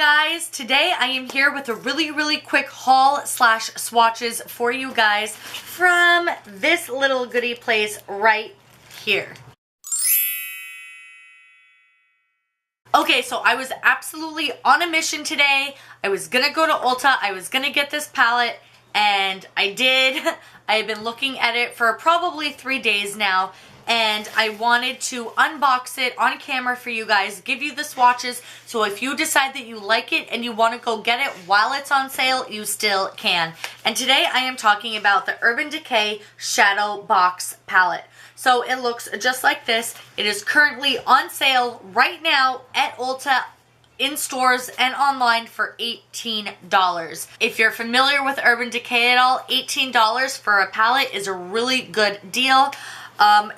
guys, today I am here with a really quick haul slash swatches for you guys from this little goodie place right here. Okay, so I was absolutely on a mission today. I was gonna go to Ulta, I was gonna get this palette, and I did. I've been looking at it for probably 3 days now, and I wanted to unbox it on camera for you guys, give you the swatches, so if you decide that you like it and you want to go get it while it's on sale, you still can. And today I am talking about the Urban Decay Shadow Box Palette. So it looks just like this. It is currently on sale right now at Ulta, in stores and online for $18. If you're familiar with Urban Decay at all, $18 for a palette is a really good deal.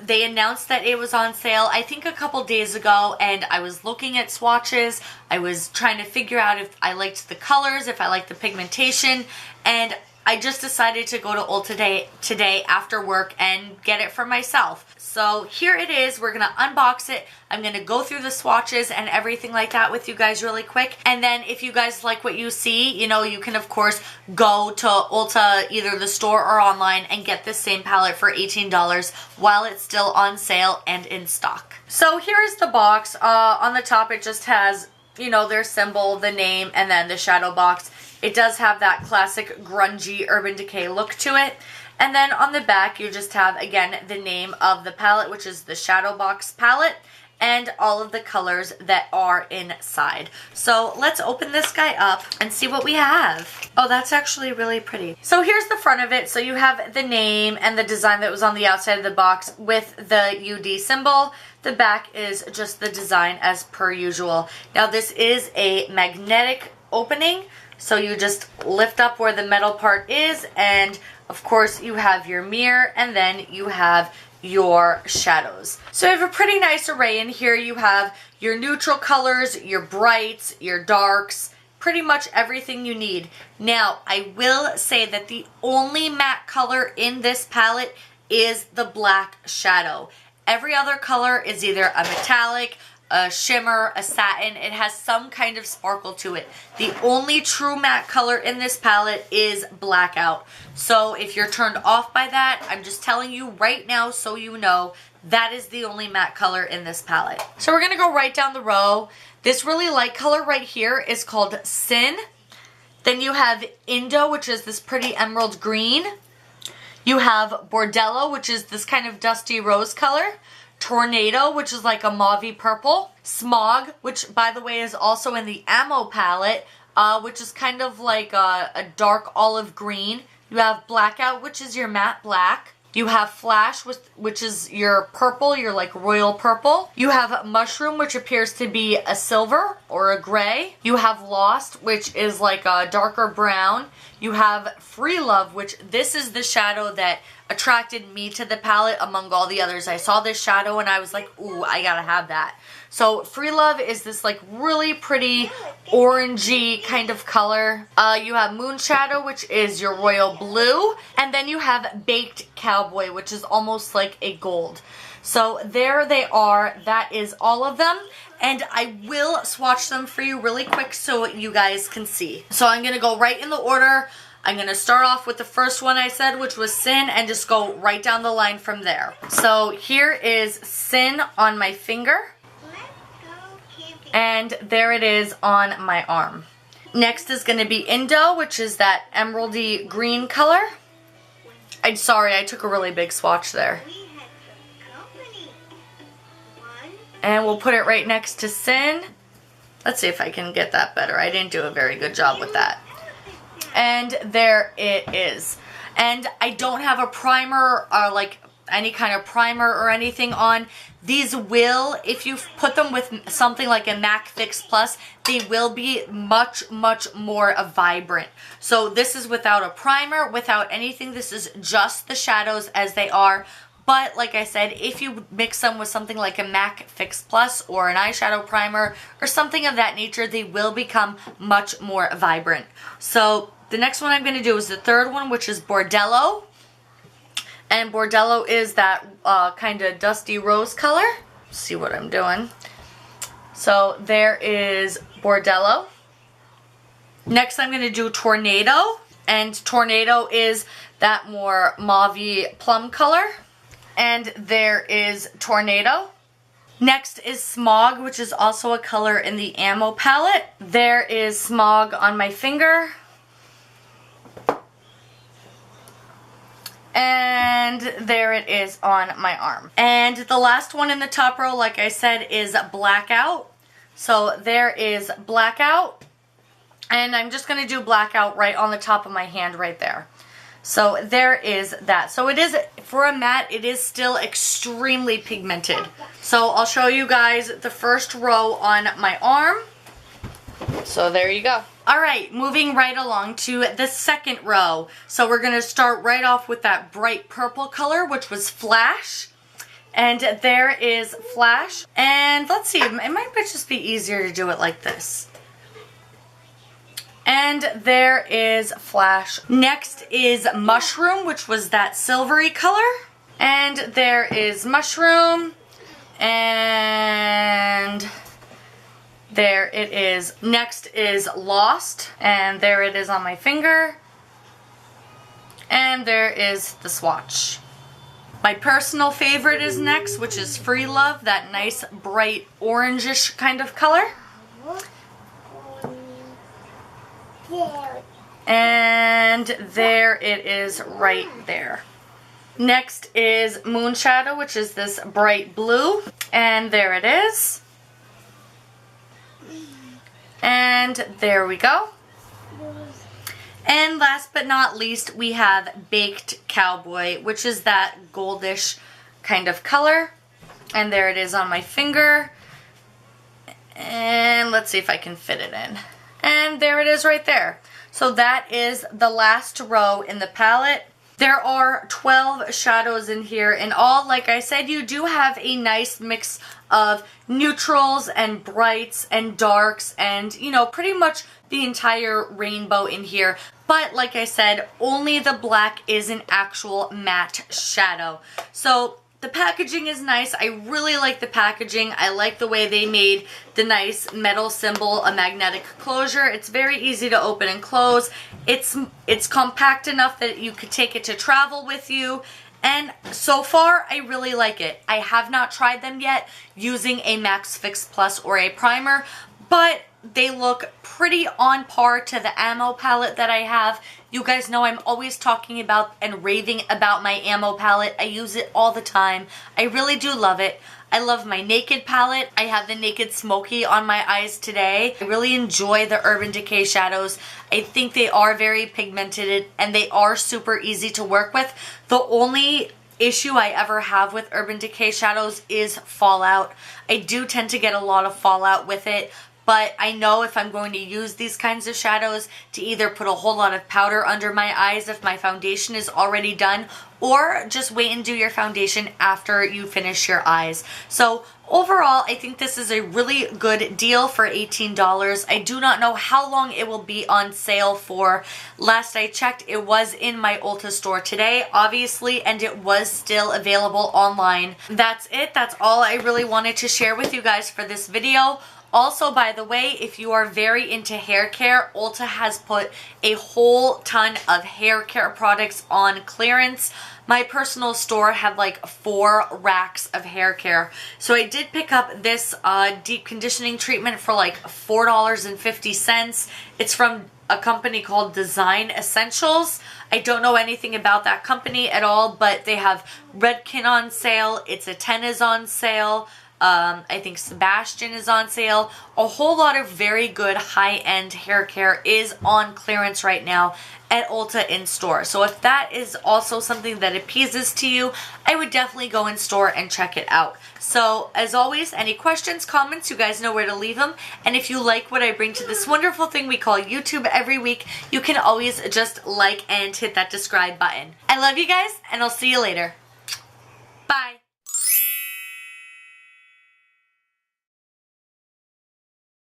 They announced that it was on sale, I think a couple days ago, and I was looking at swatches. I was trying to figure out if I liked the colors, if I liked the pigmentation, and I just decided to go to Ulta today after work and get it for myself. So here it is. We're going to unbox it. I'm going to go through the swatches and everything like that with you guys really quick. And then if you guys like what you see, you know, you can of course go to Ulta, either the store or online, and get this same palette for $18 while it's still on sale and in stock. So here's the box. On the top it just has, you know, their symbol, the name, and then the shadow box. It does have that classic grungy Urban Decay look to it. And then on the back you just have, again, the name of the palette, which is the Shadow Box palette, and all of the colors that are inside. So let's open this guy up and see what we have. Oh, that's actually really pretty. So here's the front of it. So you have the name and the design that was on the outside of the box with the UD symbol. The back is just the design as per usual. Now this is a magnetic opening, so you just lift up where the metal part is, and of course you have your mirror, and then you have your shadows. So you have a pretty nice array in here. You have your neutral colors, your brights, your darks, pretty much everything you need. Now, I will say that the only matte color in this palette is the black shadow. Every other color is either a metallic, a shimmer, a satin. It has some kind of sparkle to it. The only true matte color in this palette is blackout. So if you're turned off by that, I'm just telling you right now so you know, that is the only matte color in this palette. So we're gonna go right down the row. This really light color right here is called Sin. Then you have Indo, which is this pretty emerald green. You have Bordello, which is this kind of dusty rose color. Tornado, which is like a mauvey purple. Smog, which by the way is also in the Ammo palette, which is kind of like a dark olive green. You have Blackout, which is your matte black. You have Flash, which is your purple, your like royal purple. You have Mushroom, which appears to be a silver or a gray. You have Lost, which is like a darker brown. You have Free Love, which this is the shadow that attracted me to the palette among all the others. I saw this shadow and I was like, ooh, I gotta have that. So Free Love is this like really pretty orangey kind of color. You have Moon Shadow, which is your royal blue. And then you have Baked Cowboy, which is almost like a gold. So there they are. That is all of them. And I will swatch them for you really quick so you guys can see. So I'm going to go right in the order. I'm going to start off with the first one I said, which was Sin, and just go right down the line from there. So here is Sin on my finger. And there it is on my arm. Next is going to be Indo, which is that emeraldy green color. I'm sorry, I took a really big swatch there. And we'll put it right next to Sin. Let's see if I can get that better. I didn't do a very good job with that. And there it is. And I don't have a primer or like any kind of primer or anything on. These will, if you put them with something like a MAC Fix Plus, they will be much more vibrant. So this is without a primer, without anything. This is just the shadows as they are. But like I said, if you mix them with something like a MAC Fix Plus or an eyeshadow primer or something of that nature, they will become much more vibrant. So the next one I'm going to do is the third one, which is Bordello. And Bordello is that kind of dusty rose color. Let's see what I'm doing. So there is Bordello. Next I'm going to do Tornado, and Tornado is that more mauve-y plum color. And there is Tornado. Next is Smog, which is also a color in the Ammo palette. There is Smog on my finger. And there it is on my arm. And the last one in the top row, like I said, is Blackout. So there is Blackout. And I'm just going to do Blackout right on the top of my hand right there. So there is that. So it is, for a matte, it is still extremely pigmented. So I'll show you guys the first row on my arm. So there you go. Alright, moving right along to the second row. So we're going to start right off with that bright purple color, which was Flash. And there is Flash. And let's see, it might just be easier to do it like this. And there is Flash. Next is Mushroom, which was that silvery color. And there is Mushroom. And there it is. Next is Lost. And there it is on my finger. And there is the swatch. My personal favorite is next, which is Free Love, that nice bright orangish kind of color. And there it is right there. Next is Moonshadow, which is this bright blue. And there it is. And there we go. And last but not least, we have Baked Cowboy, which is that goldish kind of color. And there it is on my finger. And let's see if I can fit it in. And there it is right there. So that is the last row in the palette. There are 12 shadows in here in all. Like I said, you do have a nice mix of neutrals and brights and darks and, you know, pretty much the entire rainbow in here. But like I said, only the black is an actual matte shadow. So the packaging is nice. I really like the packaging. I like the way they made the nice metal symbol a magnetic closure. It's very easy to open and close. It's compact enough that you could take it to travel with you. And so far, I really like it. I have not tried them yet using a Max Fix Plus or a primer, but they look pretty on par to the Ammo palette that I have. You guys know I'm always talking about and raving about my Ammo palette. I use it all the time. I really do love it. I love my Naked palette. I have the Naked Smoky on my eyes today. I really enjoy the Urban Decay shadows. I think they are very pigmented and they are super easy to work with. The only issue I ever have with Urban Decay shadows is fallout. I do tend to get a lot of fallout with it. But I know if I'm going to use these kinds of shadows to either put a whole lot of powder under my eyes if my foundation is already done, or just wait and do your foundation after you finish your eyes. So overall, I think this is a really good deal for $18. I do not know how long it will be on sale for. Last I checked, it was in my Ulta store today, obviously, and it was still available online. That's it. That's all I really wanted to share with you guys for this video. Also, by the way, if you are very into hair care, Ulta has put a whole ton of hair care products on clearance. My personal store had like 4 racks of hair care. So I did pick up this deep conditioning treatment for like $4.50. It's from a company called Design Essentials. I don't know anything about that company at all, but they have Redken on sale. It's a 10 is on sale. I think Sebastian is on sale. A whole lot of very good high-end hair care is on clearance right now at Ulta in store. So if that is also something that appeases to you, I would definitely go in store and check it out. So as always, any questions, comments, you guys know where to leave them. And if you like what I bring to this wonderful thing we call YouTube every week, you can always just like and hit that subscribe button. I love you guys, and I'll see you later. Bye.